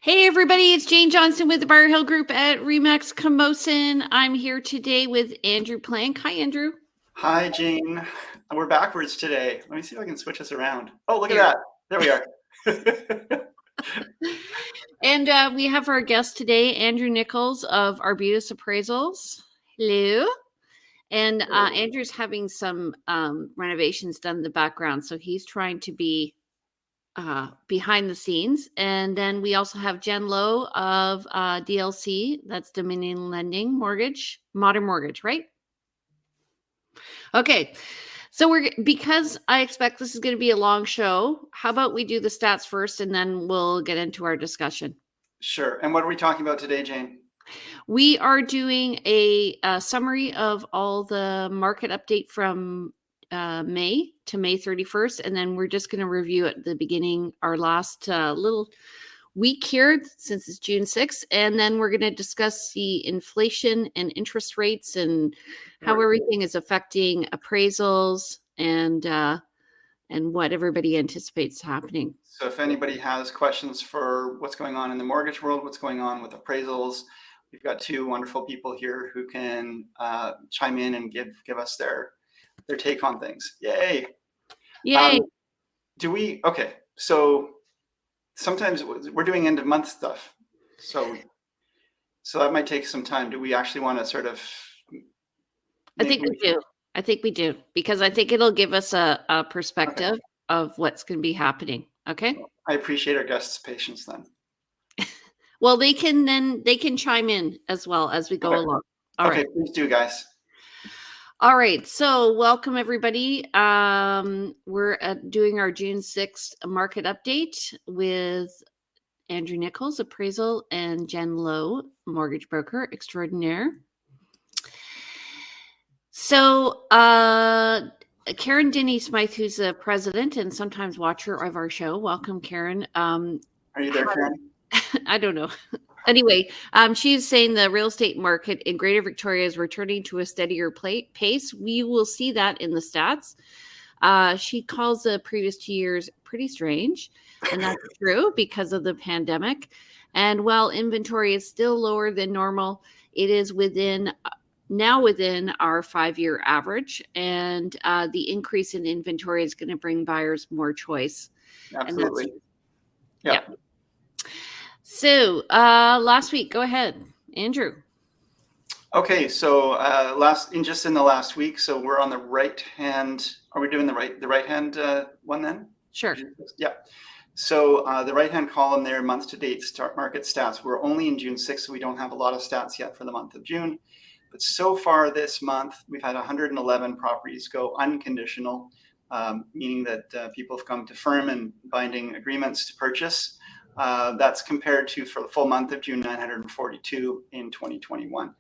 Hey everybody, it's Jane Johnston with the Bar Hill Group at Remax Camosun. I'm here today with Andrew Plank. Hi, Andrew. Hi, Jane. We're backwards today. Let me see if I can switch us around. Oh, look at Here. that. There we are. And we have our guest today, Andrew Nicholls of Arbutus Appraisals. Hello. And Andrew's having some renovations done in the background, so he's trying to be behind the scenes. And then we also have Jen Lowe of DLC, that's Dominion Lending Mortgage, Modern Mortgage, right? Okay. So because I expect this is going to be a long show, how about we do the stats first and then we'll get into our discussion. Sure. And what are we talking about today, Jane? We are doing a summary of all the market update from May to May 31st. And then we're just going to review at the beginning our last little week here since it's June 6th. And then we're going to discuss the inflation and interest rates and how everything is affecting appraisals and what everybody anticipates happening. So if anybody has questions for what's going on in the mortgage world, what's going on with appraisals, we've got two wonderful people here who can chime in and give us their take on things. Yay. Yay. Okay, so sometimes we're doing end of month stuff. So that might take some time. Do we actually want to sort of... I think we do. I think we do, because I think it'll give us a perspective of what's going to be happening. Okay. I appreciate our guests' patience then. Well, they can chime in as well as we go along. All right. Please do, guys. All right. So welcome everybody. We're doing our June 6th market update with Andrew Nicholls, appraisal, and Jen Lowe, mortgage broker extraordinaire. So Karen Denny-Smythe, who's the president and sometimes watcher of our show. Welcome, Karen. Are you there, Karen? I don't know. Anyway, she's saying the real estate market in Greater Victoria is returning to a steadier pace. We will see that in the stats. She calls the previous 2 years pretty strange, and that's true because of the pandemic. And while inventory is still lower than normal, it is now within our 5-year average, and the increase in inventory is going to bring buyers more choice. Absolutely. Yeah. So last week, go ahead, Andrew. Okay, so just in the last week, so we're on the right hand. Are we doing the right hand one then? Sure. Yeah. So the right hand column there, month to date start market stats. We're only in June 6th, so we don't have a lot of stats yet for the month of June. But so far this month, we've had 111 properties go unconditional, meaning that people have come to firm and binding agreements to purchase. That's compared to, for the full month of June, 942 in 2021.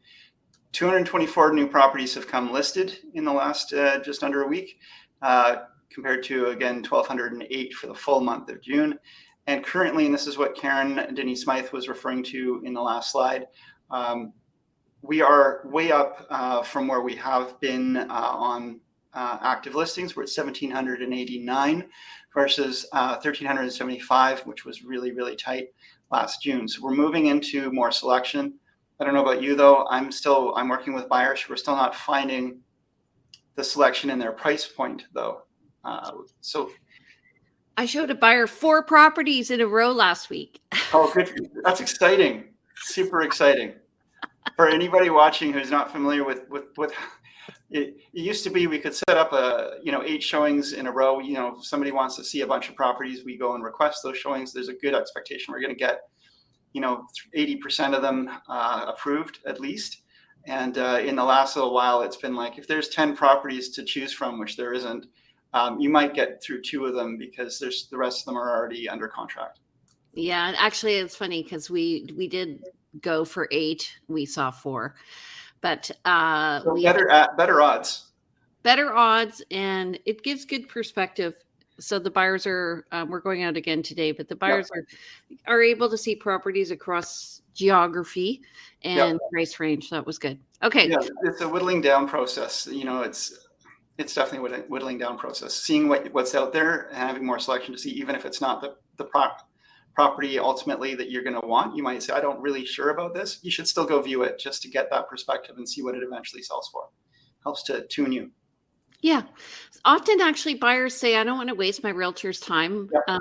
224 new properties have come listed in the last just under a week, compared to, again, 1,208 for the full month of June. And currently, and this is what Karen Denny-Smythe was referring to in the last slide, we are way up from where we have been on active listings. We're at 1,789 versus 1,375, which was really, really tight last June. So we're moving into more selection. I don't know about you though. I'm working with buyers who are still not finding the selection in their price point though. So I showed a buyer 4 properties in a row last week. Oh, good. That's exciting. Super exciting. For anybody watching who's not familiar with it used to be, we could set up 8 showings in a row. If somebody wants to see a bunch of properties, we go and request those showings. There's a good expectation we're going to get 80% of them approved at least. And in the last little while, it's been like, if there's 10 properties to choose from, which there isn't, you might get through 2 of them because the rest of them are already under contract. Yeah, and actually it's funny because we did go for 8. We saw 4, but so better odds, and it gives good perspective. So the buyers are we're going out again today, but the buyers are able to see properties across geography and price range. So that was good. Okay. Yeah, it's a whittling down process. It's definitely a whittling down process. Seeing what's out there and having more selection to see, even if it's not the property ultimately that you're going to want. You might say, I don't really sure about this. You should still go view it just to get that perspective and see what it eventually sells for. Helps to tune you. Yeah. Often actually buyers say, I don't want to waste my realtor's time. Yeah.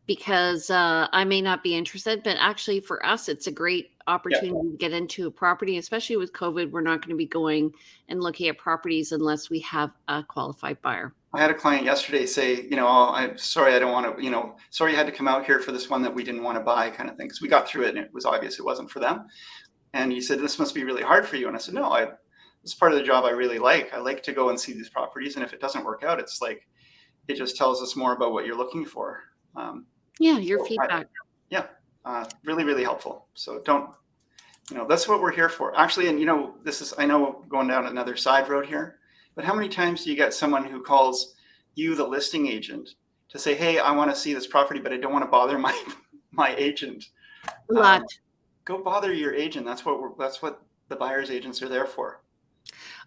Because I may not be interested, but actually for us, it's a great opportunity to get into a property, especially with COVID. We're not going to be going and looking at properties unless we have a qualified buyer. I had a client yesterday say, I'm sorry, I don't want to, sorry you had to come out here for this one that we didn't want to buy kind of thing. Because we got through it and it was obvious it wasn't for them. And he said, this must be really hard for you. And I said, no, this is part of the job I really like. I like to go and see these properties. And if it doesn't work out, it's like, it just tells us more about what you're looking for. Your feedback. Really, really helpful. So that's what we're here for. Actually, and I know going down another side road here, but how many times do you get someone who calls you, the listing agent, to say, hey, I want to see this property, but I don't want to bother my agent? A lot. Go bother your agent. That's what the buyer's agents are there for.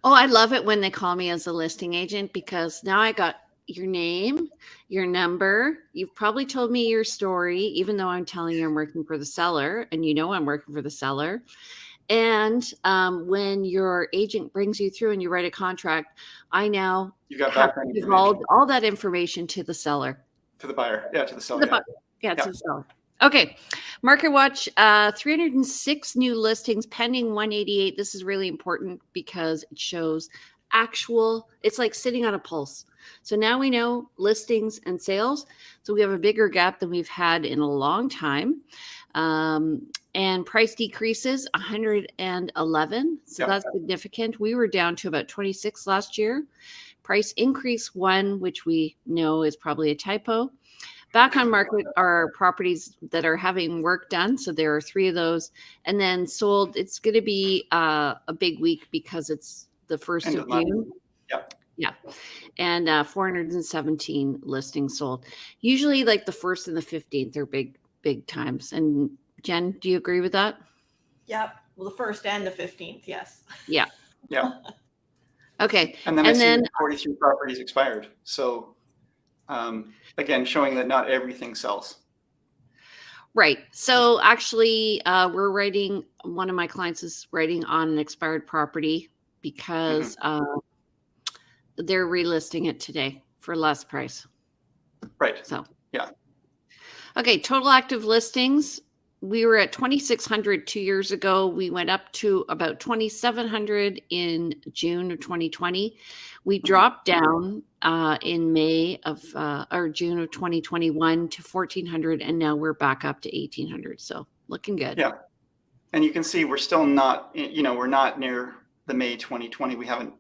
Oh, I love it when they call me as a listing agent, because now I got your name, your number. You've probably told me your story, even though I'm telling you I'm working for the seller, and I'm working for the seller. And when your agent brings you through and you write a contract, I now have divulged all that information to the seller. To the buyer. Yeah, to the seller. To the seller. Okay. Market Watch, 306 new listings, pending 188. This is really important because it shows it's like sitting on a pulse. So now we know listings and sales. So we have a bigger gap than we've had in a long time. And price decreases 111. So that's significant. We were down to about 26 last year. Price increase 1, which we know is probably a typo. Back on market are properties that are having work done. So there are 3 of those. And then sold, it's going to be a big week because it's the 1st of June. Yeah. And 417 listings sold. Usually like the 1st and the 15th are big times. And Jen, do you agree with that? Yep. Well, the 1st and the 15th, yes. Yeah. Okay. And then 43 properties expired. So again, showing that not everything sells. Right. So actually, one of my clients is writing on an expired property because they're relisting it today for less price. Right. So, yeah. Okay. Total active listings. We were at 2,600 2 years ago. We went up to about 2,700 in June of 2020. We dropped down in June of 2021 to 1,400, and now we're back up to 1,800. So looking good. Yeah. And you can see we're still not, we're not near the May 2020. We haven't,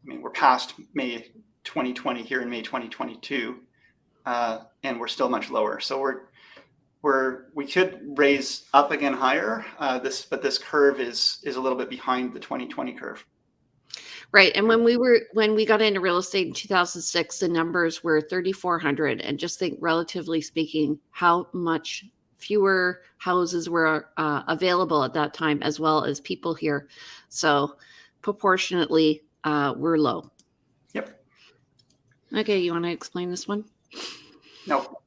we're past May 2020 here in May 2022, and we're still much lower. So we could raise up again higher. But this curve is a little bit behind the 2020 curve. Right. And when we got into real estate in 2006, the numbers were 3,400. And just think, relatively speaking, how much fewer houses were available at that time, as well as people here. So proportionately, we're low. Yep. Okay. You want to explain this one? No.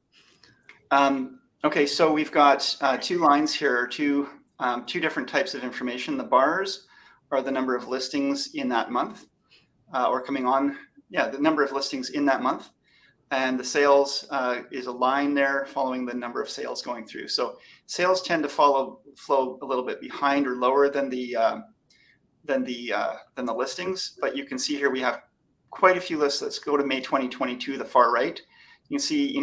Okay. So we've got 2 lines here, two different types of information. The bars are the number of listings in that month, or coming on. Yeah, the number of listings in that month. And the sales is a line there following the number of sales going through. So sales tend to flow a little bit behind or lower than the listings. But you can see here we have quite a few lists. Let's go to May 2022, the far right. You can see,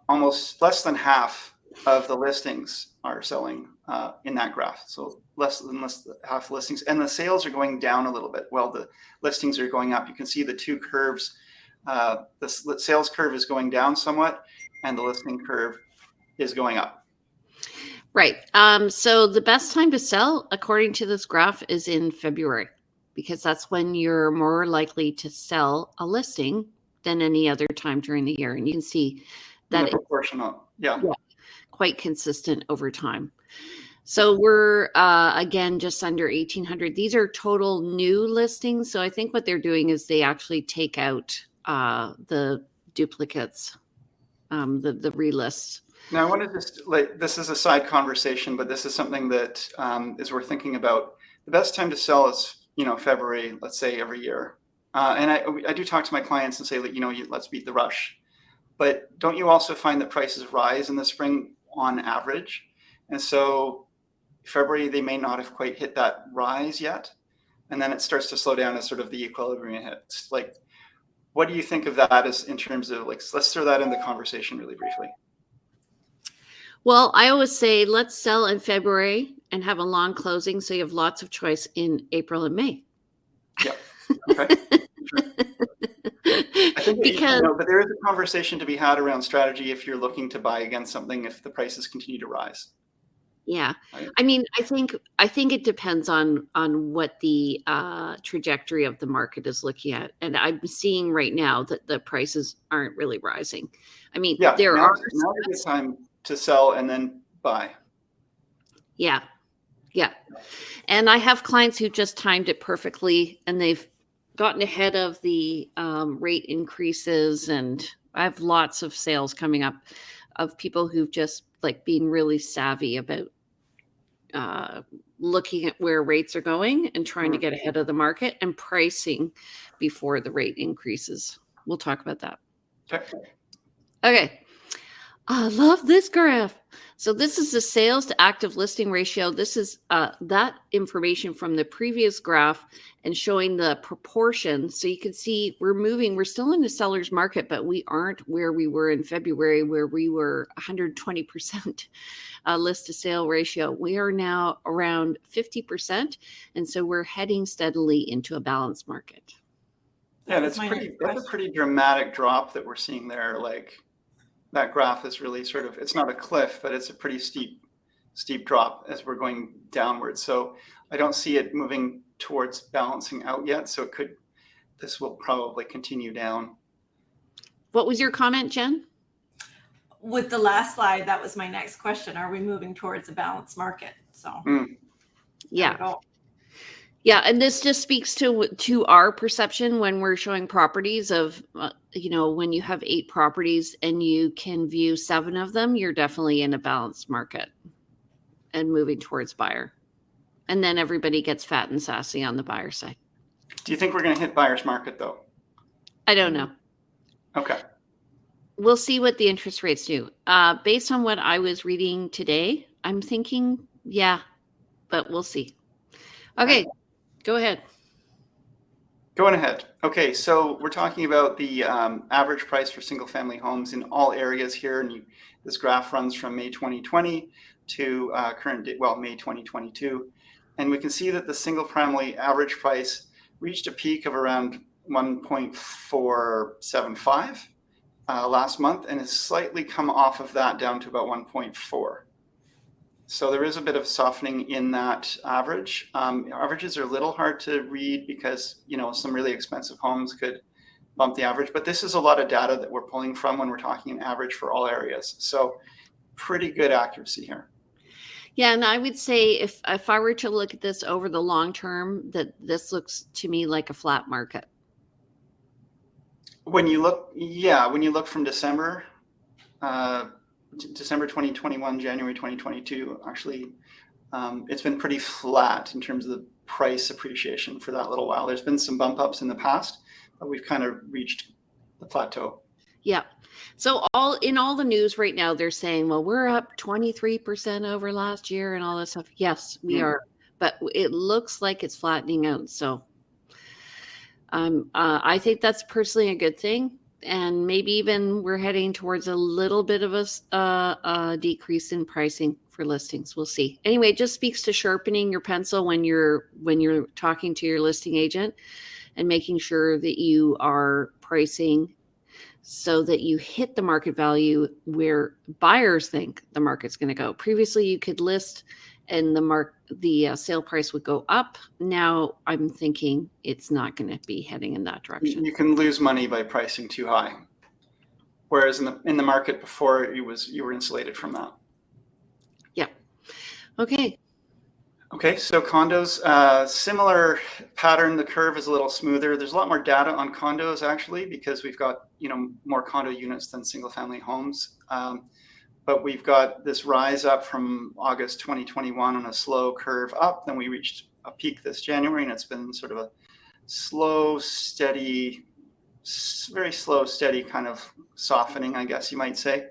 almost less than half of the listings are selling in that graph. So less than half the listings, and the sales are going down a little bit while the listings are going up. You can see the 2 curves. The sales curve is going down somewhat, and the listing curve is going up. Right. So the best time to sell, according to this graph, is in February, because that's when you're more likely to sell a listing than any other time during the year. And you can see that it's proportional. Yeah. Quite consistent over time. So we're, again, just under 1,800. These are total new listings. So I think what they're doing is they actually take out the duplicates the relists. Now, I want to just, like, this is a side conversation, but this is something that is worth thinking about. The best time to sell is, February, let's say, every year. And I do talk to my clients and say, let's beat the rush. But don't you also find that prices rise in the spring on average? And so February, they may not have quite hit that rise yet. And then it starts to slow down as sort of the equilibrium hits. Like, what do you think of that as in terms of, like, let's throw that in the conversation really briefly. Well, I always say let's sell in February and have a long closing so you have lots of choice in April and May. Yeah. Okay. Sure. I think but there is a conversation to be had around strategy if you're looking to buy against something if the prices continue to rise. Yeah. Right? I mean, I think it depends on what the trajectory of the market is looking at. And I'm seeing right now that the prices aren't really rising. I mean, Yeah, there now's are a good time to sell and then buy. Yeah. Yeah. And I have clients who just timed it perfectly and they've gotten ahead of the rate increases. And I have lots of sales coming up of people who've just like been really savvy about looking at where rates are going and trying to get ahead of the market and pricing before the rate increases. We'll talk about that. Okay. I love this graph. So this is the sales to active listing ratio. This is that information from the previous graph and showing the proportion. So you can see we're still in the seller's market, but we aren't where we were in February, where we were 120% list to sale ratio. We are now around 50%. And so we're heading steadily into a balanced market. Yeah, that's a pretty dramatic drop that we're seeing there. Like, that graph is really sort of, it's not a cliff, but it's a pretty steep drop as we're going downwards. So I don't see it moving towards balancing out yet. So this will probably continue down. What was your comment, Jen? With the last slide, that was my next question. Are we moving towards a balanced market? So yeah. Yeah, and this just speaks to our perception when we're showing properties of, when you have 8 properties and you can view 7 of them, you're definitely in a balanced market and moving towards buyer. And then everybody gets fat and sassy on the buyer side. Do you think we're going to hit buyer's market though? I don't know. Okay. We'll see what the interest rates do. Based on what I was reading today, I'm thinking, yeah, but we'll see. Okay. Go ahead. Going ahead. Okay, so we're talking about the average price for single family homes in all areas here. And this graph runs from May 2020 to May 2022. And we can see that the single family average price reached a peak of around 1.475 last month and has slightly come off of that down to about 1.4. So there is a bit of softening in that average. Averages are a little hard to read because, some really expensive homes could bump the average, but this is a lot of data that we're pulling from when we're talking an average for all areas. So pretty good accuracy here. Yeah, and I would say if I were to look at this over the long term, that this looks to me like a flat market. When you look from December 2021, January 2022, actually, it's been pretty flat in terms of the price appreciation for that little while. There's been some bump ups in the past, but we've kind of reached the plateau. Yeah. So in all the news right now, they're saying, well, we're up 23% over last year and all this stuff. Yes, we are. But it looks like it's flattening out. So I think that's personally a good thing. And maybe even we're heading towards a little bit of a decrease in pricing for listings. We'll see. Anyway, it just speaks to sharpening your pencil when you're talking to your listing agent and making sure that you are pricing so that you hit the market value where buyers think the market's going to go. Previously, you could list and the sale price would go up. Now I'm thinking it's not going to be heading in that direction. You can lose money by pricing too high, whereas in the market before you were insulated from that. Yeah. Okay. Okay, so condos, similar pattern. The curve is a little smoother. There's a lot more data on condos actually, because we've got more condo units than single family homes. But we've got this rise up from August 2021 on a slow curve up. Then we reached a peak this January, and it's been sort of a slow, steady, very slow, steady kind of softening, I guess you might say,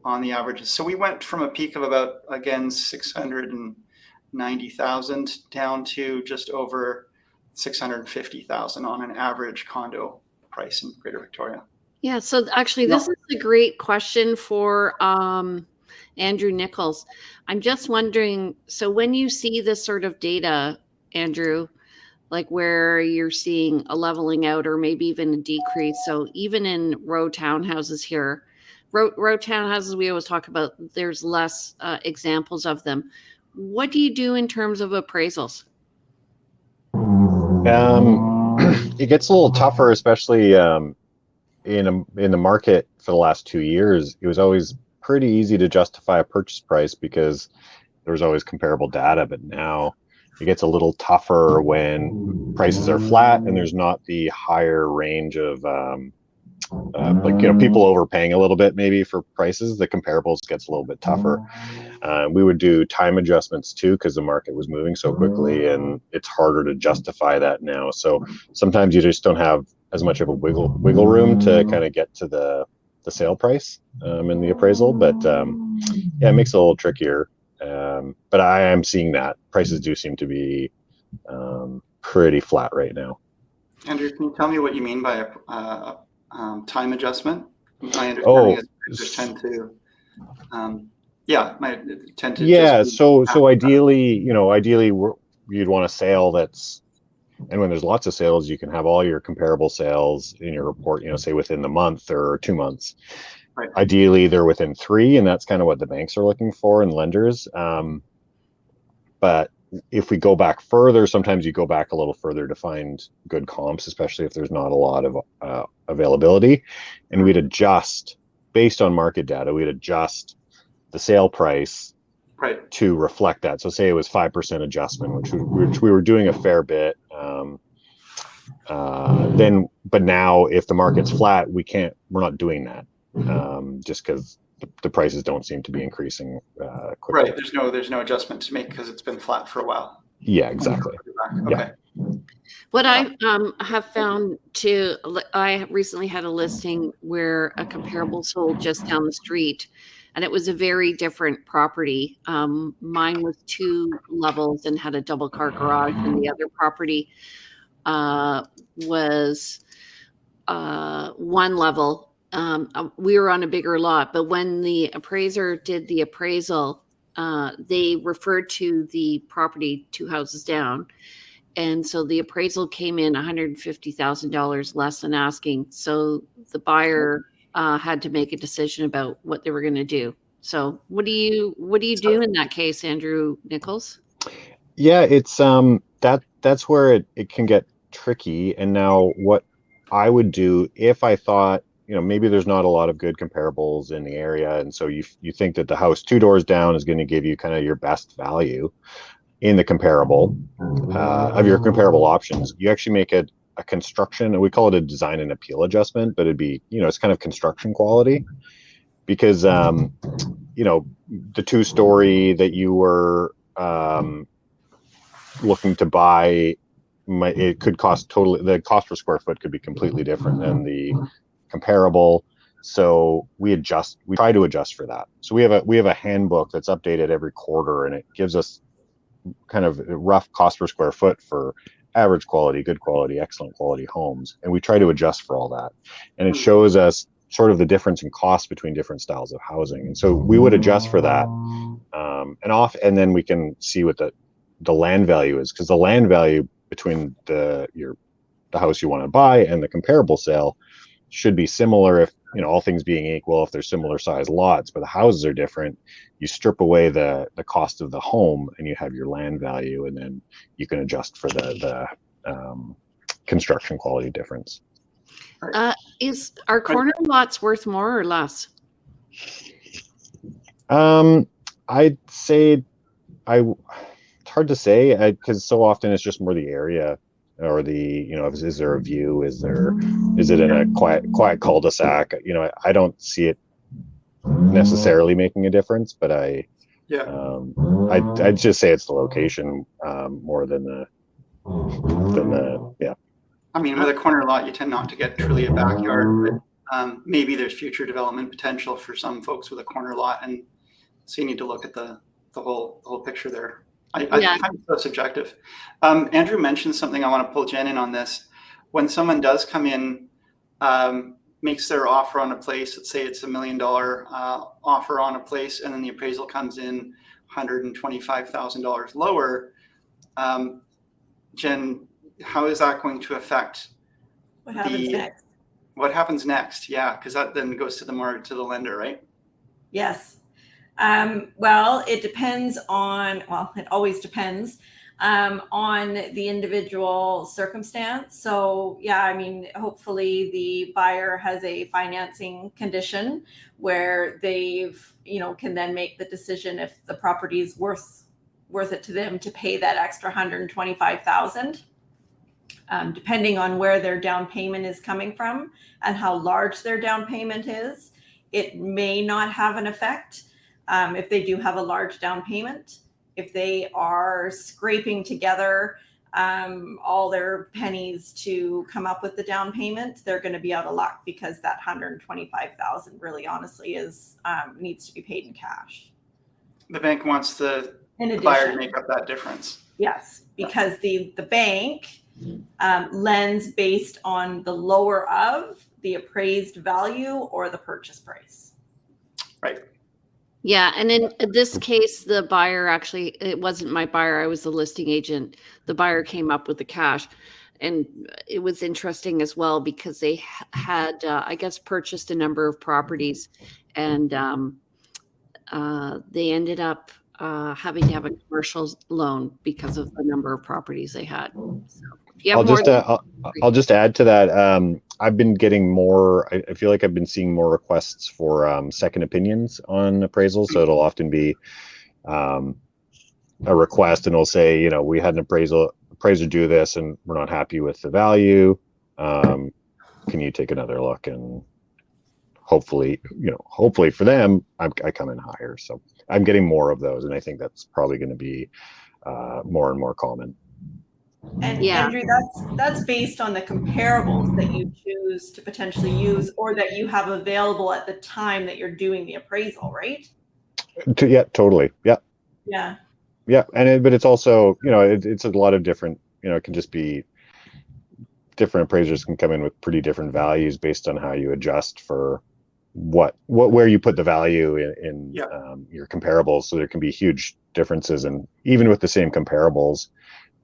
on the averages. So we went from a peak of about, again, 690,000 down to just over 650,000 on an average condo price in Greater Victoria. Yeah, so actually this is a great question for Andrew Nicholls. I'm just wondering, so when you see this sort of data, Andrew, like where you're seeing a leveling out or maybe even a decrease, so even in row townhouses here, row townhouses we always talk about, there's less examples of them. What do you do in terms of appraisals? It gets a little tougher, especially in the market for the last 2 years. It was always pretty easy to justify a purchase price because there was always comparable data, but now it gets a little tougher when prices are flat and there's not the higher range of people overpaying a little bit maybe for prices. The comparables gets a little bit tougher. We would do time adjustments too because the market was moving so quickly, and it's harder to justify that now. So sometimes you just don't have as much of a wiggle room to kind of get to the sale price in the appraisal. But yeah, it makes it a little trickier. But I am seeing that prices do seem to be pretty flat right now. Andrew, can you tell me what you mean by a time adjustment? My understanding is just tend to, So ideally, you'd want a sale that's, and when there's lots of sales, you can have all your comparable sales in your report, say within the month or 2 months. Right. Ideally, they're within 3, and that's kind of what the banks are looking for and lenders. But if we go back further, sometimes you go back a little further to find good comps, especially if there's not a lot of availability. And we'd adjust based on market data. We'd adjust the sale price to reflect that. So say it was 5% adjustment, which we were doing a fair bit. But now if the market's flat, we're not doing that just because the prices don't seem to be increasing quickly. Right. There's no adjustment to make because it's been flat for a while. Yeah, exactly. Okay. What I have found too, I recently had a listing where a comparable sold just down the street, and it was a very different property. Mine was 2 levels and had a double car garage, and the other property was 1 level. We were on a bigger lot, but when the appraiser did the appraisal, they referred to the property 2 houses down. And so the appraisal came in $150,000 less than asking. So the buyer had to make a decision about what they were going to do. So what do you do in that case, Andrew Nicholls? Yeah, it's that's where it can get tricky. And now what I would do if I thought, maybe there's not a lot of good comparables in the area, and so you think that the house 2 doors down is going to give you kind of your best value in the comparable of your comparable options. You actually make it a construction, and we call it a design and appeal adjustment, but it'd be, it's kind of construction quality, because the 2-story that you were looking to buy, it could cost the cost per square foot could be completely different than the comparable. So we try to adjust for that. So we have a handbook that's updated every quarter, and it gives us kind of rough cost per square foot for average quality, good quality, excellent quality homes, and we try to adjust for all that. And it shows us sort of the difference in cost between different styles of housing, and so we would adjust for that, and then we can see what the land value is, because the land value between the house you want to buy and the comparable sale should be similar if, all things being equal, if they're similar size lots, but the houses are different. You strip away the cost of the home and you have your land value, and then you can adjust for the construction quality difference. Are corner lots worth more or less? I'd say it's hard hard to say because so often it's just more the area or the, you know, is there a view? Is it in a quiet cul-de-sac? You know, I don't see it necessarily making a difference, but I'd just say it's the location more than the yeah. I mean, with a corner lot, you tend not to get truly a backyard, but maybe there's future development potential for some folks with a corner lot, and so you need to look at the whole picture there. I find it so subjective. Andrew mentioned something. I want to pull Jen in on this. When someone does come in, makes their offer on a place, let's say it's $1 million offer on a place, and then the appraisal comes in $125,000 lower. Jen, how is that going to affect What happens next? What happens next? Yeah, because that then goes to the lender, right? Yes. Well, it depends on, well, it always depends on the individual circumstance. So yeah, I mean, hopefully the buyer has a financing condition where they've, you know, can then make the decision if the property is worth it to them to pay that extra $125,000. Depending on where their down payment is coming from and how large their down payment is, it may not have an effect. If they do have a large down payment, if they are scraping together all their pennies to come up with the down payment, they're going to be out of luck because that $125,000 really honestly is needs to be paid in cash. The bank wants the buyer to make up that difference. Yes, because the bank lends based on the lower of the appraised value or the purchase price. Right. Yeah, and in this case, the buyer actually, it wasn't my buyer, I was the listing agent. The buyer came up with the cash. And it was interesting as well because they had, I guess, purchased a number of properties, and they ended up having to have a commercial loan because of the number of properties they had. So if you have I'll just add to that. I've been getting more, I feel like I've been seeing more requests for second opinions on appraisals. So it'll often be a request and it'll say, you know, we had an appraiser do this and we're not happy with the value. Can you take another look? And hopefully for them, I come in higher. So I'm getting more of those. And I think that's probably going to be more and more common. And yeah. Andrew, that's based on the comparables that you choose to potentially use or that you have available at the time that you're doing the appraisal, right? Yeah, totally. Yeah. Yeah. Yeah. And but it's also, you know, it's a lot of different, you know, it can just be different appraisers can come in with pretty different values based on how you adjust for where you put the value in your comparables. So there can be huge differences, and even with the same comparables,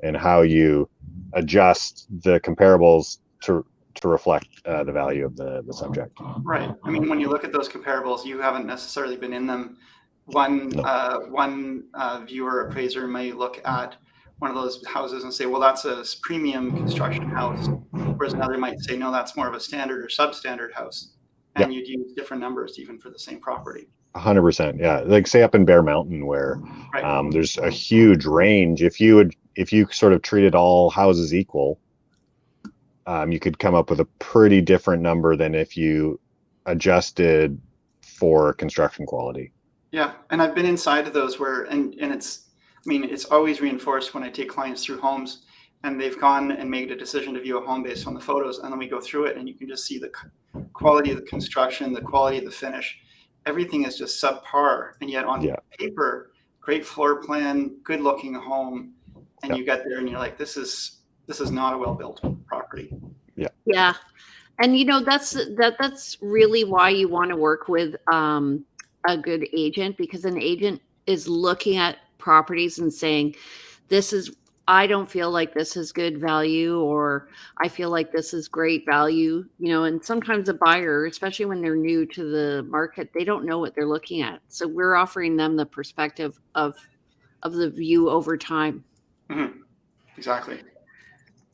and how you adjust the comparables to reflect the value of the subject. Right. I mean, when you look at those comparables, you haven't necessarily been in them. One viewer appraiser may look at one of those houses and say, well, that's a premium construction house, whereas another might say, no, that's more of a standard or substandard house. And you'd use different numbers even for the same property. 100%. Yeah. Like say up in Bear Mountain where there's a huge range. If you sort of treated all houses equal, you could come up with a pretty different number than if you adjusted for construction quality. Yeah. And I've been inside of those where, and it's, I mean, it's always reinforced when I take clients through homes and they've gone and made a decision to view a home based on the photos. And then we go through it and you can just see the quality of the construction, the quality of the finish. Everything is just subpar. And yet on paper, great floor plan, good looking home. And you get there and you're like, this is not a well-built property. Yeah. Yeah. And you know, that's really why you want to work with a good agent, because an agent is looking at properties and saying, I don't feel like this is good value, or I feel like this is great value, you know. And sometimes a buyer, especially when they're new to the market, they don't know what they're looking at. So we're offering them the perspective of the view over time. Mm-hmm. Exactly.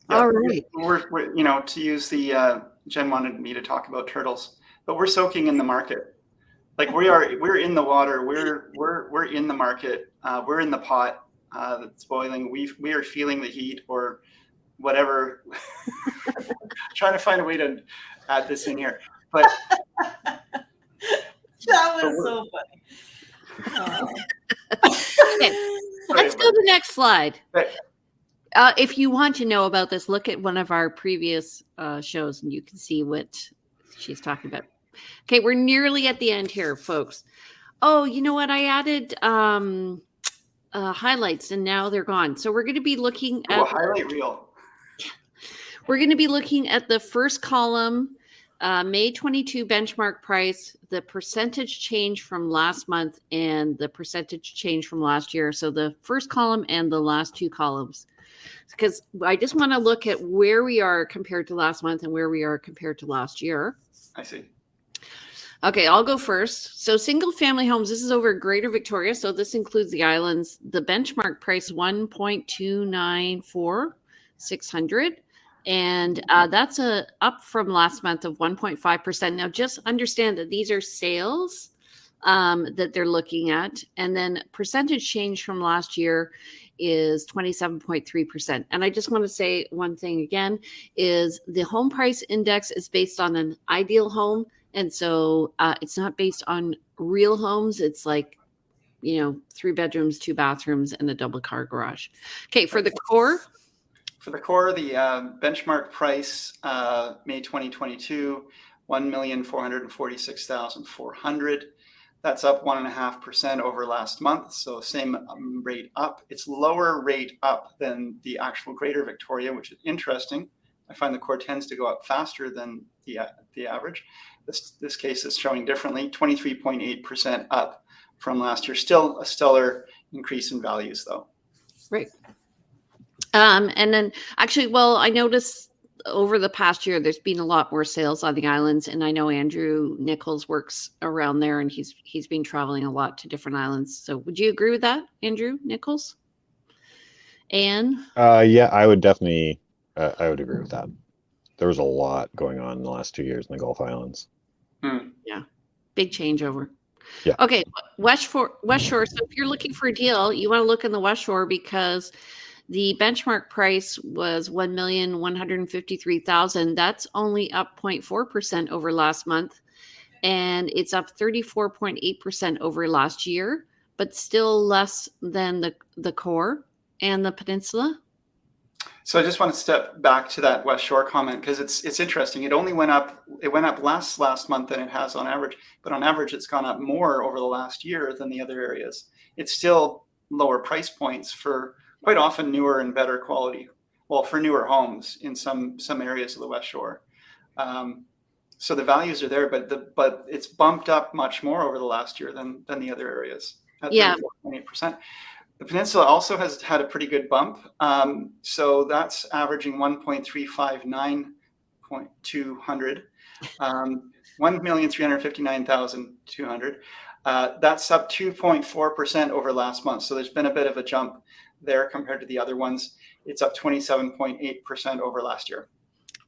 Yeah, all right. We're you know, to use the Jen wanted me to talk about turtles, but we're soaking in the market. Like we're in the water. We're in the market. We're in the pot. that's boiling. We are feeling the heat, or whatever. Trying to find a way to add this in here, but That was so funny. Okay, let's go to the next slide. But, If you want to know about this, look at one of our previous shows and you can see what she's talking about. Okay, we're nearly at the end here, folks. Oh, you know what? I added highlights and now they're gone. So we're going to be looking at highlight reel. We're going to be looking at the first column, May 22 benchmark price, the percentage change from last month, and the percentage change from last year. So the first column and the last two columns. Because I just want to look at where we are compared to last month and where we are compared to last year. I see. Okay, I'll go first. So single family homes, this is over Greater Victoria. So this includes the islands. The benchmark price, 1.294,600. And that's up from last month of 1.5%. Now, just understand that these are sales that they're looking at. And then percentage change from last year is 27.3%. And I just want to say one thing again, is the home price index is based on an ideal home. And so it's not based on real homes. It's like, 3 bedrooms, 2 bathrooms, and a double car garage. Okay, for the core. For the core, the benchmark price, May 2022, 1,446,400. That's up 1.5% over last month. So same rate up. It's lower rate up than the actual Greater Victoria, which is interesting. I find the core tends to go up faster than the average. This case is showing differently, 23.8% up from last year. Still a stellar increase in values, though. Right. And then actually, I noticed over the past year, there's been a lot more sales on the islands. And I know Andrew Nicholls works around there and he's been traveling a lot to different islands. So would you agree with that, Andrew Nicholls? Anne? Yeah, I would definitely, I would agree with that. There was a lot going on in the last 2 years in the Gulf Islands. Yeah. Big changeover. Yeah. Okay. West Shore. So if you're looking for a deal, you want to look in the West Shore because the benchmark price was 1,153,000. That's only up 0.4% over last month. And it's up 34.8% over last year, but still less than the core and the peninsula. So I just want to step back to that West Shore comment because it's interesting. It only went up. It went up last month than it has on average, but on average, it's gone up more over the last year than the other areas. It's still lower price points for quite often newer and better quality. Well, for newer homes in some areas of the West Shore. So the values are there, but it's bumped up much more over the last year than the other areas at 34.8%. The peninsula also has had a pretty good bump. So that's averaging 1.359,200, 1,359,200. That's up 2.4% over last month. So there's been a bit of a jump there compared to the other ones. It's up 27.8% over last year.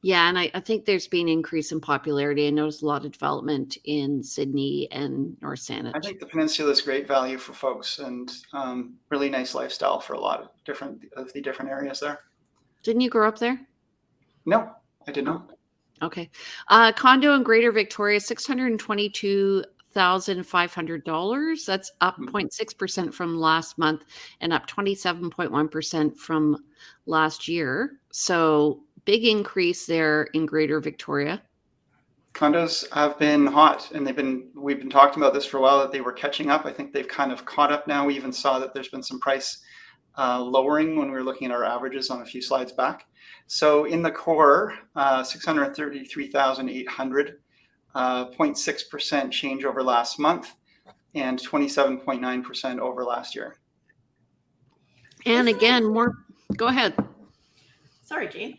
Yeah, and I think there's been an increase in popularity. I noticed a lot of development in Sydney and North Saanich. I think the peninsula is great value for folks and really nice lifestyle for a lot of the different areas there. Didn't you grow up there? No, I did not. Okay. Condo in Greater Victoria, $622,500. That's up 0.6% from last month and up 27.1% from last year. So big increase there in Greater Victoria. Condos have been hot, and we've been talking about this for a while, that they were catching up. I think they've kind of caught up now. We even saw that there's been some price lowering when we were looking at our averages on a few slides back. So in the core, 633,800, 0.6% change over last month, and 27.9% over last year. And again, go ahead. Sorry, Jane.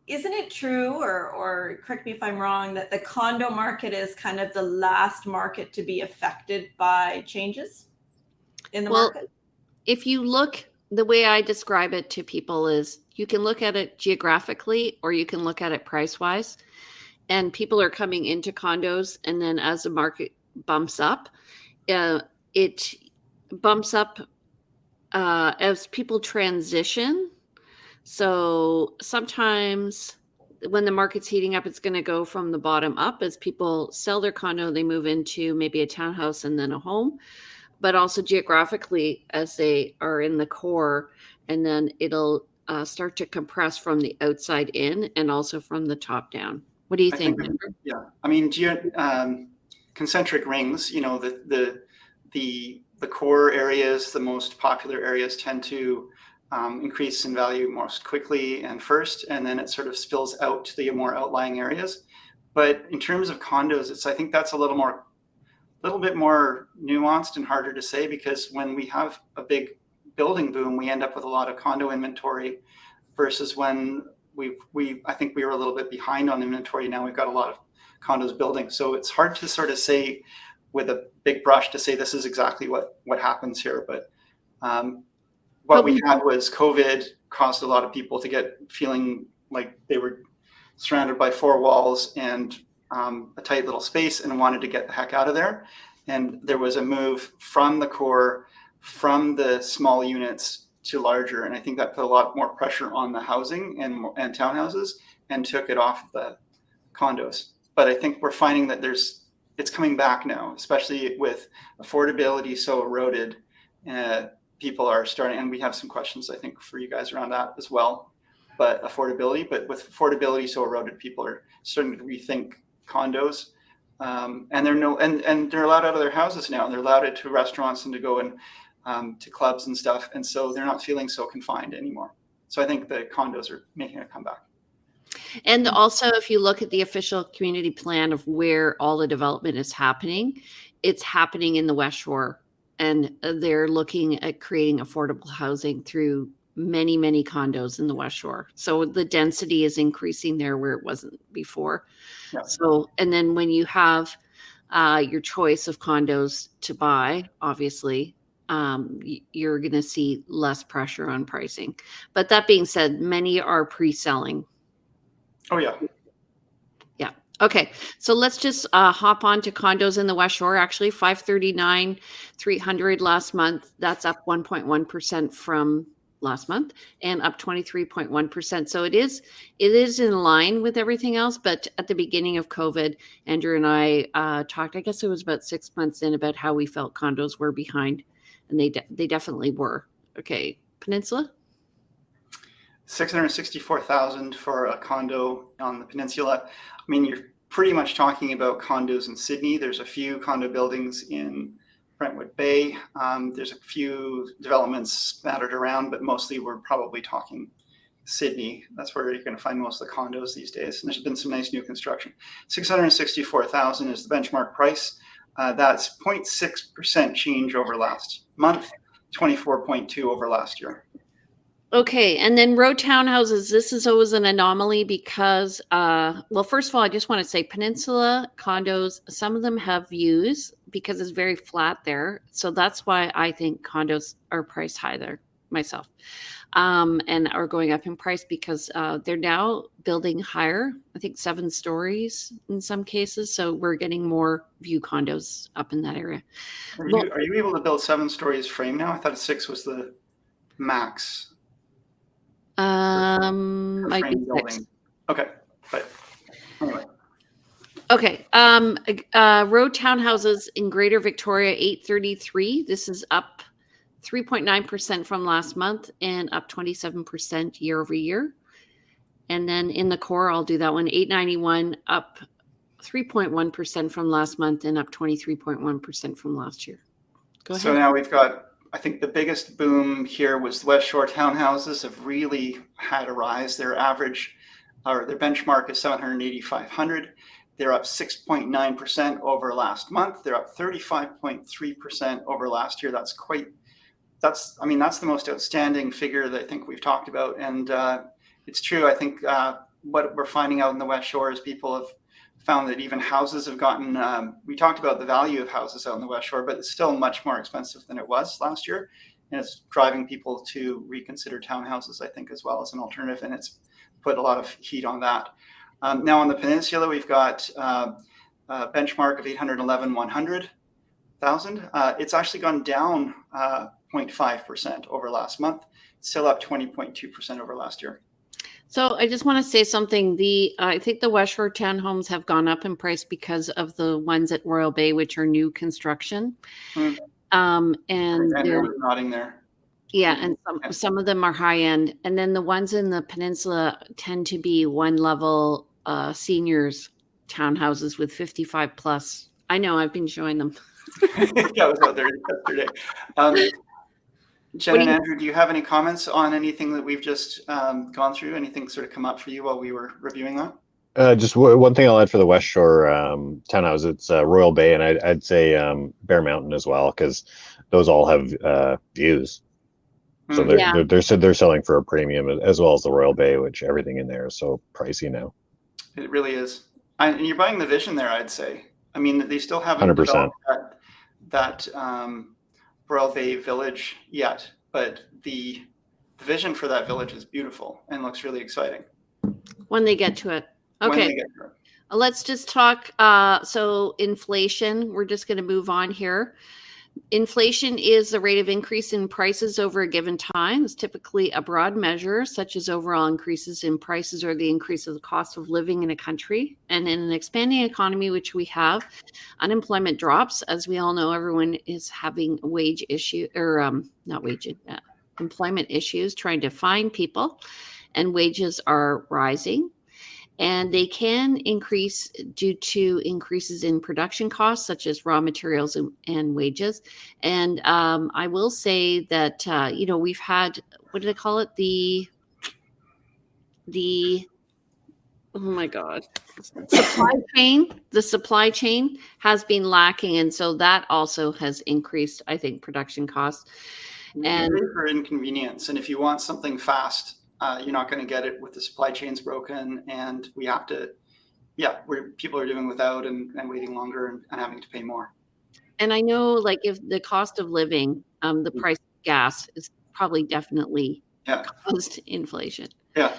Isn't it true, or correct me if I'm wrong, that the condo market is kind of the last market to be affected by changes in the market? If you look, the way I describe it to people is you can look at it geographically or you can look at it price-wise. And people are coming into condos, and then as the market bumps up, it bumps up as people transition. So sometimes when the market's heating up, it's going to go from the bottom up. As people sell their condo, they move into maybe a townhouse and then a home, but also geographically as they are in the core, and then it'll start to compress from the outside in and also from the top down. What do you think? Yeah, I mean, concentric rings. The core areas, the most popular areas, tend to increase in value most quickly and first, and then it sort of spills out to the more outlying areas. But in terms of condos, I think that's a little bit more nuanced and harder to say, because when we have a big building boom, we end up with a lot of condo inventory, versus when I think we were a little bit behind on inventory. Now we've got a lot of condos building. So it's hard to sort of say with a big brush to say this is exactly what happens here. But what we had was COVID caused a lot of people to get feeling like they were surrounded by four walls and a tight little space and wanted to get the heck out of there. And there was a move from the core, from the small units to larger. And I think that put a lot more pressure on the housing and townhouses and took it off the condos. But I think we're finding that it's coming back now, especially with affordability so eroded. People are starting, and we have some questions, I think, for you guys around that as well. But with affordability so eroded, people are starting to rethink condos. And they're allowed out of their houses now, and they're allowed to restaurants and to go and to clubs and stuff. And so they're not feeling so confined anymore. So I think the condos are making a comeback. And also, if you look at the official community plan of where all the development is happening, it's happening in the West Shore, and they're looking at creating affordable housing through many, many condos in the West Shore. So the density is increasing there where it wasn't before. Yeah. So, and then when you have your choice of condos to buy, obviously, you're going to see less pressure on pricing. But that being said, many are pre-selling. Oh, yeah. Yeah. Okay. So let's just hop on to condos in the West Shore. Actually, 539,300 last month. That's up 1.1% from last month and up 23.1%. So it is in line with everything else. But at the beginning of COVID, Andrew and I talked, I guess it was about 6 months in, about how we felt condos were behind, and they definitely were. Okay. Peninsula? 664,000 for a condo on the peninsula. I mean, you're pretty much talking about condos in Sydney. There's a few condo buildings in Brentwood Bay. There's a few developments scattered around, but mostly we're probably talking Sydney. That's where you're going to find most of the condos these days. And there's been some nice new construction. 664,000 is the benchmark price. That's 0.6% change over last month, 24.2 over last year. Okay, and then row townhouses, this is always an anomaly because, well, first of all, I just want to say Peninsula condos, some of them have views because it's very flat there. So that's why I think condos are priced high there myself, and are going up in price because they're now building higher, I think 7 stories in some cases. So we're getting more view condos up in that area. Are you able to build 7 stories frame now? I thought 6 was the max. Might be 6. Okay, but anyway. Okay, row townhouses in Greater Victoria, 833. This is up 3.9% from last month and up 27% year over year. And then in the core, I'll do that one, 891, up 3.1% from last month and up 23.1% from last year. Go ahead. So now we've got, I think the biggest boom here was the West Shore townhouses have really had a rise. Their average, or their benchmark is 785,000. They're up 6.9% over last month. They're up 35.3% over last year. That's the most outstanding figure that I think we've talked about. And it's true. I think what we're finding out in the West Shore is people have found that even houses have gotten, we talked about the value of houses out in the West Shore, but it's still much more expensive than it was last year. And it's driving people to reconsider townhouses, I think, as well as an alternative. And it's put a lot of heat on that. Now on the peninsula, we've got a benchmark of 811,100. thousand. It's actually gone down 0.5% over last month. Still up 20.2% over last year. So I just want to say something. I think the West Shore townhomes have gone up in price because of the ones at Royal Bay, which are new construction. Mm. And Andrew was nodding there. Yeah, and some of them are high end, and then the ones in the peninsula tend to be one level seniors townhouses with 55 plus. I know, I've been showing them. Yeah, I was out there yesterday. Jen and Andrew, do you have any comments on anything that we've just gone through? Anything sort of come up for you while we were reviewing that? Just one thing I'll add for the West Shore townhouse. It's Royal Bay, and I'd say Bear Mountain as well, because those all have views. So they're selling for a premium, as well as the Royal Bay, which everything in there is so pricey now. It really is. And you're buying the vision there, I'd say. I mean, they still haven't 100%. developed that Royal Bay village yet, but the vision for that village is beautiful and looks really exciting. When they get to it. Okay. Let's just talk. So inflation, we're just going to move on here. Inflation is the rate of increase in prices over a given time. It's typically a broad measure, such as overall increases in prices or the increase of the cost of living in a country. And in an expanding economy, which we have, unemployment drops. As we all know, everyone is having wage issue or employment issues, trying to find people, and wages are rising. And they can increase due to increases in production costs, such as raw materials and wages. And I will say that, we've had, what do they call it? Oh my God, supply chain. The supply chain has been lacking. And so that also has increased, I think, production costs. And for inconvenience. And if you want something fast, you're not going to get it with the supply chains broken, and we have to, people are doing without and waiting longer and having to pay more. And I know, like, if the cost of living, the price of gas is probably definitely caused inflation. Yeah.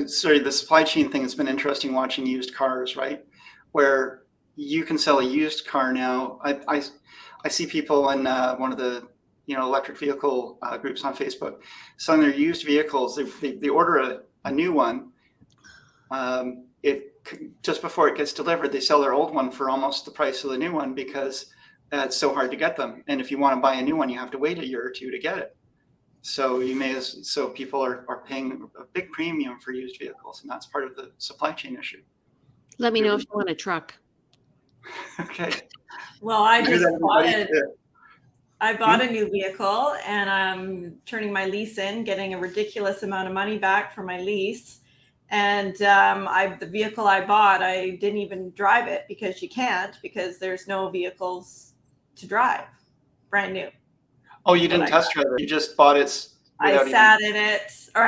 Sorry, the supply chain thing has been interesting watching used cars, right? Where you can sell a used car now. I see people in one of the electric vehicle groups on Facebook selling their used vehicles. They order a new one. Just before it gets delivered, they sell their old one for almost the price of the new one because it's so hard to get them. And if you want to buy a new one, you have to wait a year or two to get it. So people are paying a big premium for used vehicles, and that's part of the supply chain issue. Let me know if you want a truck. Okay. Well, I bought a new vehicle, and I'm turning my lease in, getting a ridiculous amount of money back for my lease. And the vehicle I bought, I didn't even drive it because you can't, because there's no vehicles to drive. Brand new. Oh, you didn't test drive it. You just bought it. I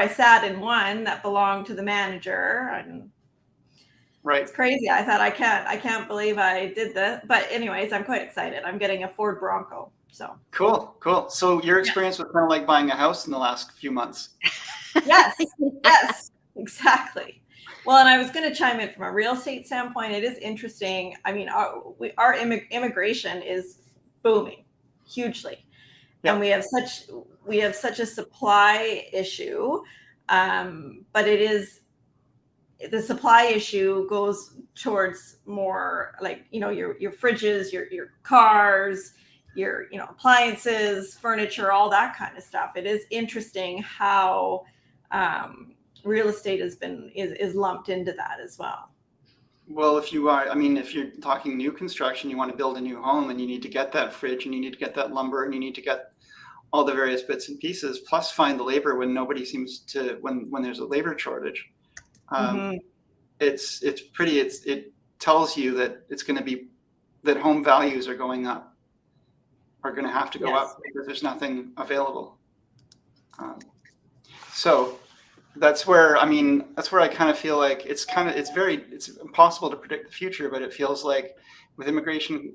sat in one that belonged to the manager. And right. It's crazy. I thought, I can't believe I did that. But anyways, I'm quite excited. I'm getting a Ford Bronco. So cool. So your experience was kind of like buying a house in the last few months. Yes, exactly. Well, and I was going to chime in from a real estate standpoint. It is interesting. I mean, our immigration is booming hugely, and we have such a supply issue. But the supply issue goes towards more like your fridges, your cars, your appliances, furniture, all that kind of stuff. It is interesting how real estate is lumped into that as well. Well, if you're talking new construction, you want to build a new home, and you need to get that fridge, and you need to get that lumber, and you need to get all the various bits and pieces, plus find the labor when nobody seems to, when there's a labor shortage. It tells you that it's going to be, that home values are going up. Are going to have to go up because there's nothing available. So that's where I kind of feel like it's impossible to predict the future, but it feels like with immigration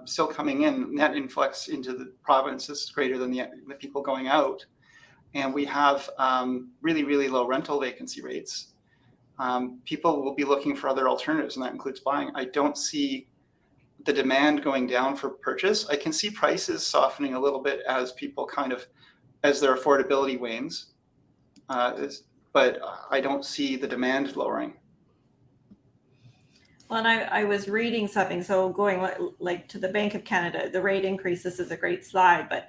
still coming in, net influx into the province is greater than the people going out, and we have really, really low rental vacancy rates. People will be looking for other alternatives, and that includes buying. I don't see the demand going down for purchase. I can see prices softening a little bit as people as their affordability wanes. But I don't see the demand lowering. Well, and I was reading something, so going like to the Bank of Canada, the rate increase, this is a great slide, but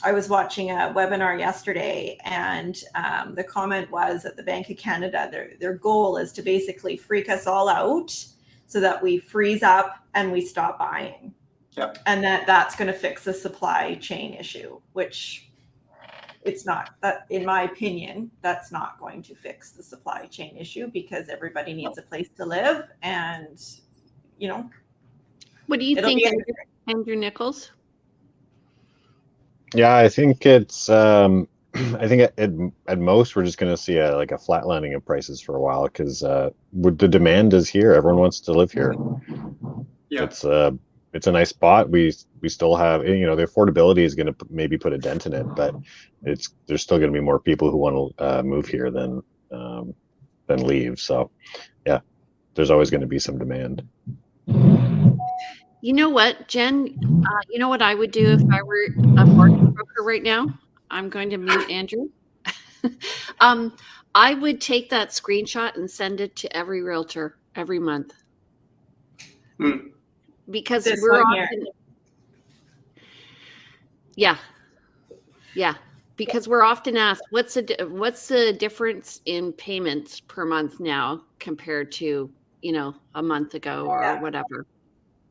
I was watching a webinar yesterday, and the comment was that the Bank of Canada, their goal is to basically freak us all out so that we freeze up and we stop buying. Yeah. And that's going to fix the supply chain issue, which it's not. That, in my opinion, that's not going to fix the supply chain issue, because everybody needs a place to live, and What do you think, Andrew Nicholls? Yeah, I think it's. I think at most we're just going to see a flatlining of prices for a while, because the demand is here. Everyone wants to live here. Yeah. It's a nice spot. We still have, the affordability is going to maybe put a dent in it, but there's still going to be more people who want to move here than leave. So yeah, there's always going to be some demand. You know what, Jen? You know what I would do if I were a mortgage broker right now? I'm going to mute Andrew. I would take that screenshot and send it to every realtor every month. Because this we're one often, yeah, because we're often asked, what's the difference in payments per month now compared to a month ago or whatever.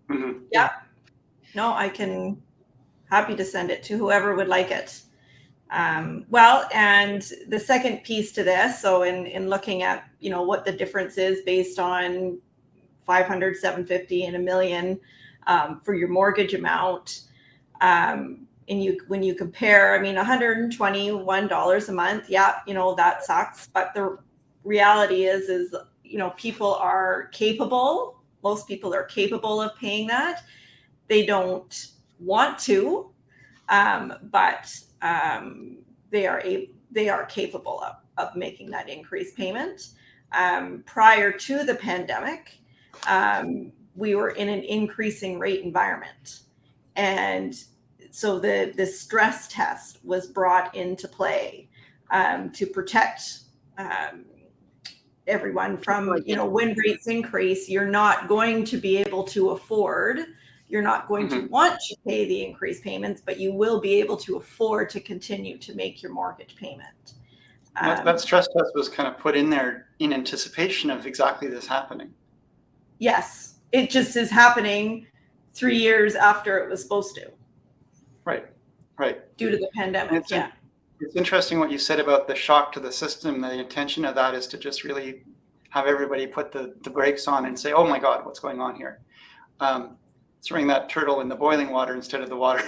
Mm-hmm. Yeah. No, I can, happy to send it to whoever would like it. Well, and the second piece to this, so in looking at what the difference is based on 500, 750, and $1 million for your mortgage amount, and when you compare, $121 a month, that sucks. But the reality is people are capable. Most people are capable of paying that. They don't want to, but they are capable of making that increased payment. Prior to the pandemic, we were in an increasing rate environment, and so the stress test was brought into play to protect everyone from, when rates increase, you're not going to be able to afford, you're not going to want to pay the increased payments, but you will be able to afford to continue to make your mortgage payment. That stress test was kind of put in there in anticipation of exactly this happening. Yes, it just is happening 3 years after it was supposed to. Right. Due to the pandemic, It's interesting what you said about the shock to the system. The intention of that is to just really have everybody put the brakes on and say, oh my God, what's going on here? Throwing that turtle in the boiling water instead of the water.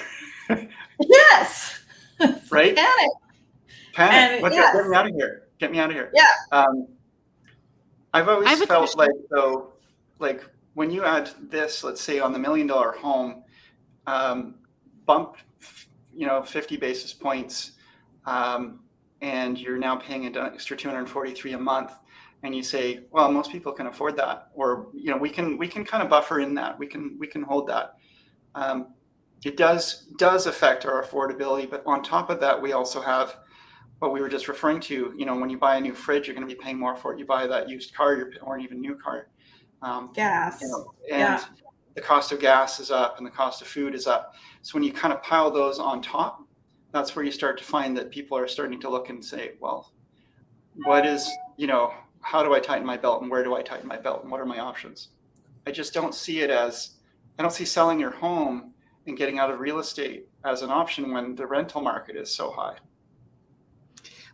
Yes. Right? Panic. And, Get me out of here. Get me out of here. Yeah. I've always felt like when you add this, let's say on the $1 million home, bumped 50 basis points, and you're now paying an extra $243 a month, and you say, well, most people can afford that, or we can kind of buffer in that, we can hold that. It does affect our affordability, but on top of that, we also have what we were just referring to. When you buy a new fridge, you're going to be paying more for it. You buy that used car, or an even new car. Gas. And the cost of gas is up, and the cost of food is up. So when you kind of pile those on top, that's where you start to find that people are starting to look and say, well, how do I tighten my belt, and where do I tighten my belt, and what are my options? I just don't see I don't see selling your home and getting out of real estate as an option when the rental market is so high.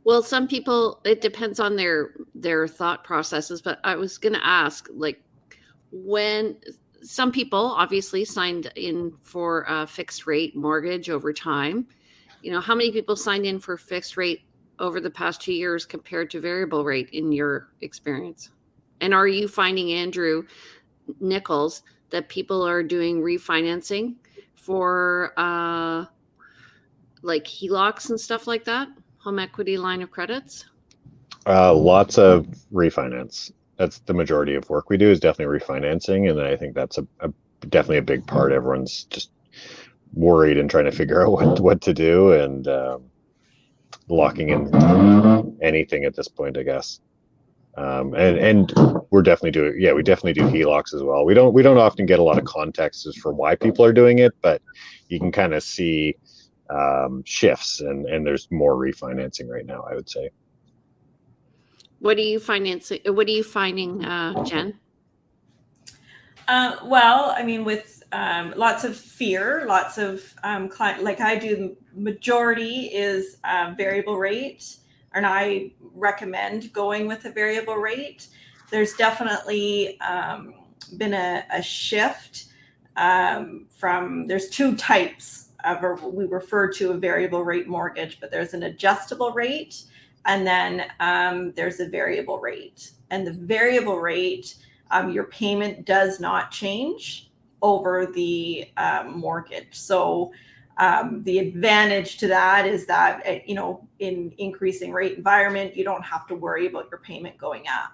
Well, some people, it depends on their thought processes, but I was going to ask, when some people obviously signed in for a fixed rate mortgage over time, how many people signed in for fixed rate over the past 2 years compared to variable rate in your experience? And are you finding, Andrew Nicholls, that people are doing refinancing for HELOCs and stuff like that? Home equity line of credits? Lots of refinance. That's the majority of work we do, is definitely refinancing, and I think that's a definitely a big part. Everyone's just worried and trying to figure out what to do, and locking in anything at this point, I guess. And we're definitely doing, we definitely do HELOCs as well. We don't often get a lot of context as for why people are doing it, but you can kind of see shifts, and there's more refinancing right now, I would say. What are you financing? What are you finding, Jen? Well, I mean, with lots of fear, lots of like I do, majority is variable rate, and I recommend going with a variable rate. There's definitely been a shift from, there's two types of, we refer to a variable rate mortgage, but there's an adjustable rate, and then there's a variable rate. And the variable rate, your payment does not change over the mortgage. So the advantage to that is that, in increasing rate environment, you don't have to worry about your payment going up.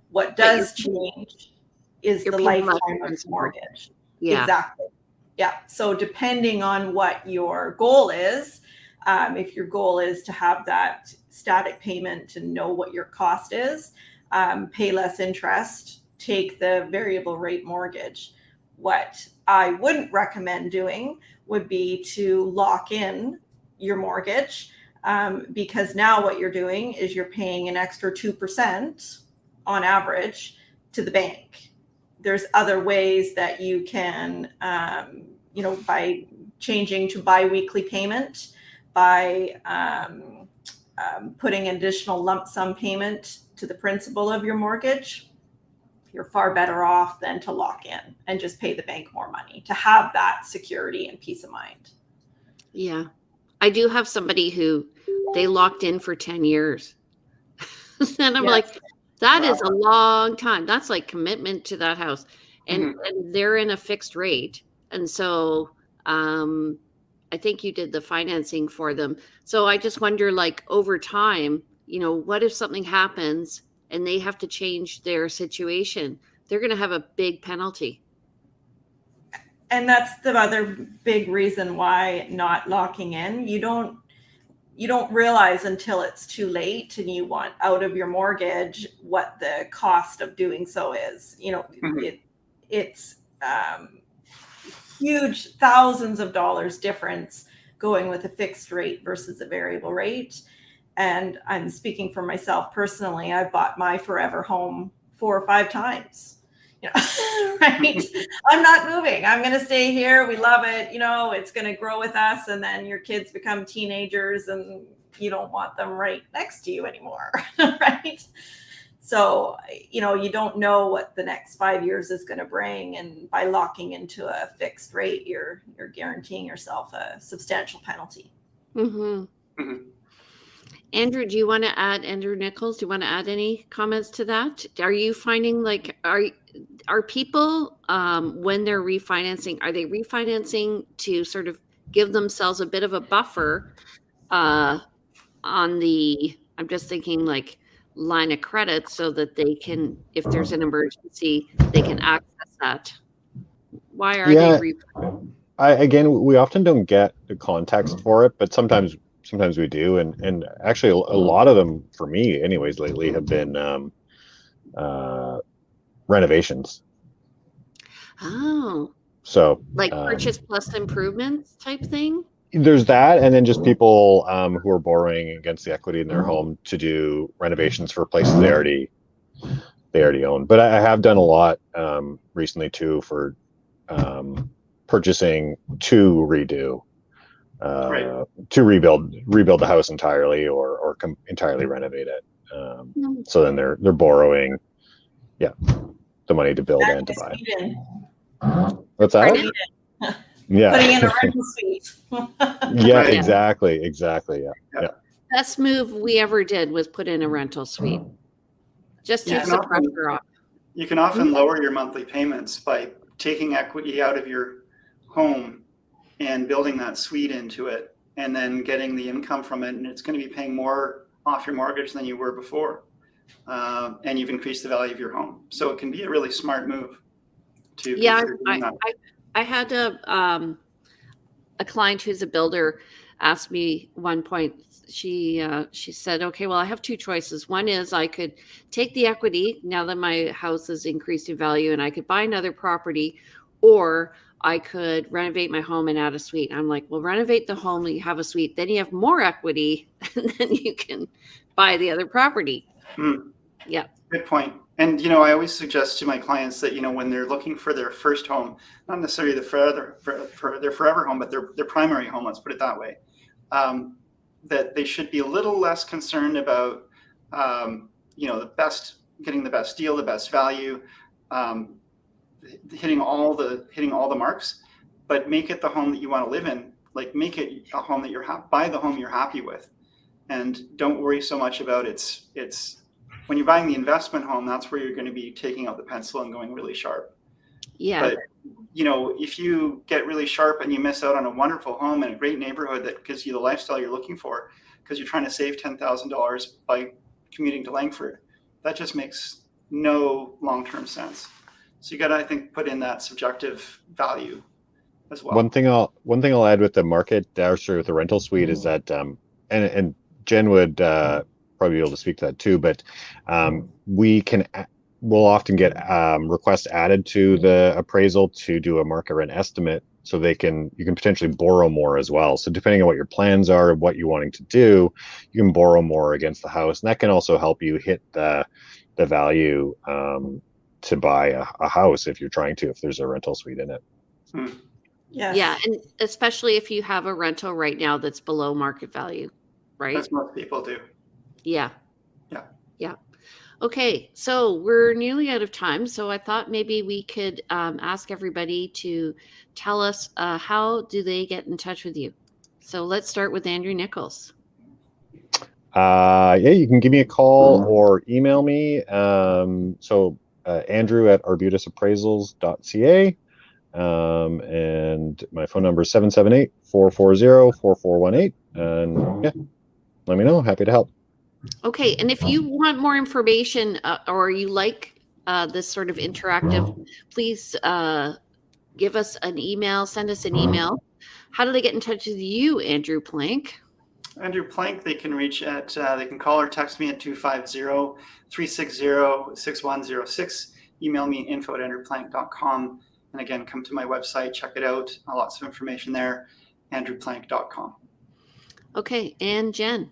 What does change is the lifetime of the mortgage. Yeah. Exactly. Yeah. So depending on what your goal is, if your goal is to have that static payment to know what your cost is, pay less interest, take the variable rate mortgage. What I wouldn't recommend doing would be to lock in your mortgage, because now what you're doing is you're paying an extra 2% on average to the bank. There's other ways that you can, by changing to biweekly payment, by putting additional lump sum payment to the principal of your mortgage, you're far better off than to lock in and just pay the bank more money to have that security and peace of mind. Yeah. I do have somebody who they locked in for 10 years. And I'm like, that is a long time. That's like commitment to that house. And they're in a fixed rate. And so I think you did the financing for them. So I just wonder, like, over time, what if something happens and they have to change their situation? They're going to have a big penalty. And that's the other big reason why not locking in. You don't realize until it's too late and you want out of your mortgage what the cost of doing so is. It's huge, thousands of dollars difference going with a fixed rate versus a variable rate. And I'm speaking for myself personally. I bought my forever home 4 or 5 times. Right? I'm not moving. I'm going to stay here. We love it. It's going to grow with us. And then your kids become teenagers and you don't want them right next to you anymore. Right? So, you don't know what the next 5 years is going to bring. And by locking into a fixed rate, you're guaranteeing yourself a substantial penalty. Mm-hmm. Mm-hmm. Andrew, Andrew Nicholls, do you want to add any comments to that? Are you finding, like, are people, when they're refinancing, are they refinancing to sort of give themselves a bit of a buffer on the, I'm just thinking, like, line of credit, so that they can, if there's an emergency, they can access that? Why are they again, we often don't get the context for it, but sometimes we do, and actually a lot of them, for me anyways, lately have been renovations. Oh, so like purchase plus improvements type thing. There's that, and then just people who are borrowing against the equity in their home to do renovations for places they already own. But I have done a lot recently too for purchasing to redo. To rebuild the house entirely, or entirely renovate it. So then they're borrowing, the money to build and to buy. What's that? Yeah, putting in a rental suite. Yeah, exactly. Yeah. Best move we ever did was put in a rental suite. Just takes the pressure off. You can often lower your monthly payments by taking equity out of your home and building that suite into it, and then getting the income from it, and it's going to be paying more off your mortgage than you were before, and you've increased the value of your home. So it can be a really smart move to. I had a client who's a builder asked me one point. She said, "Okay, well, I have two choices. One is I could take the equity now that my house has increased in value, and I could buy another property, or I could renovate my home and add a suite." I'm like, "Well, renovate the home, you have a suite, then you have more equity, and then you can buy the other property." Yeah. Good point. And, you know, I always suggest to my clients that, you know, when they're looking for their first home, not necessarily for their forever home, but their primary home, let's put it that way, that they should be a little less concerned about, you know, getting the best deal, the best value, hitting all the marks, but make it the home that you want to live in. Like, make it a home that buy the home you're happy with, and don't worry so much about it's when you're buying the investment home, that's where you're going to be taking out the pencil and going really sharp. Yeah. But, you know, if you get really sharp and you miss out on a wonderful home in a great neighborhood that gives you the lifestyle you're looking for, because you're trying to save $10,000 by commuting to Langford, that just makes no long-term sense. So you got to, I think, put in that subjective value as well. One thing I'll add with the market, actually with the rental suite, is that, and Jen would probably be able to speak to that too, but we'll often get requests added to the appraisal to do a market rent estimate, so you can potentially borrow more as well. So depending on what your plans are, what you're wanting to do, you can borrow more against the house, and that can also help you hit the value to buy a house if there's a rental suite in it. Yes. Yeah, and especially if you have a rental right now that's below market value, right? As most people do. Yeah. Yeah. Yeah. Okay, so we're nearly out of time, so I thought maybe we could ask everybody to tell us how do they get in touch with you. So let's start with Andrew Nicholls. Yeah, you can give me a call or email me. Andrew at arbutusappraisals.ca. And my phone number is 778-440-4418. And yeah, let me know. Happy to help. Okay, and if you want more information or you like this sort of interactive, please give us an email, send us an email. How do they get in touch with you, Andrew Plank? Andrew Plank, they can reach at, they can call or text me at 250-360-6106. Email me info@andrewplank.com. And again, come to my website, check it out. Lots of information there, andrewplank.com. Okay, and Jen?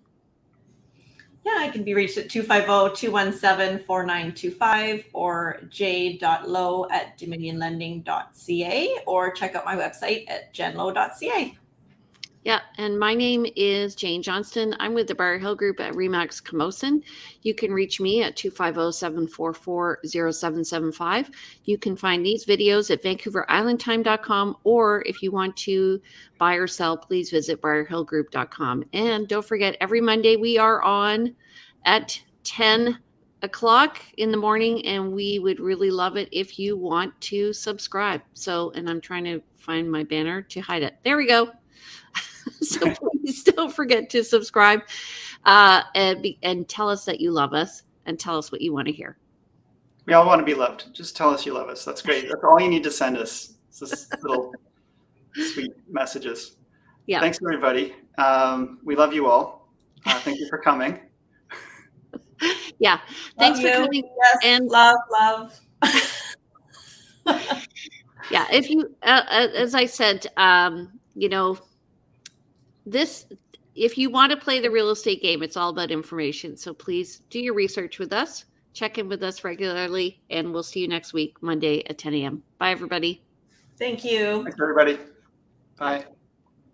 Yeah, I can be reached at 250-217-4925 or j.lowe@dominionlending.ca, or check out my website at jenlowe.ca. Yeah, and my name is Jane Johnston. I'm with the Briar Hill Group at Remax Camosun. You can reach me at 250-744-0775. You can find these videos at vancouverislandtime.com, or if you want to buy or sell, please visit briarhillgroup.com. And don't forget, every Monday we are on at 10 o'clock in the morning, and we would really love it if you want to subscribe. So, and I'm trying to find my banner to hide it. There we go. So please don't forget to subscribe and tell us that you love us, and tell us what you want to hear. We all want to be loved. Just tell us you love us. That's great. That's all you need to send us. It's just little sweet messages. Yeah. Thanks, everybody. We love you all. Thank you for coming. Yeah. Thanks for coming. Yes, and love. Yeah. If you, as I said, you know, if you want to play the real estate game, it's all about information. So please do your research with us, check in with us regularly, and we'll see you next week, Monday at 10 a.m. Bye, everybody. Thank you. Thanks, everybody. Bye.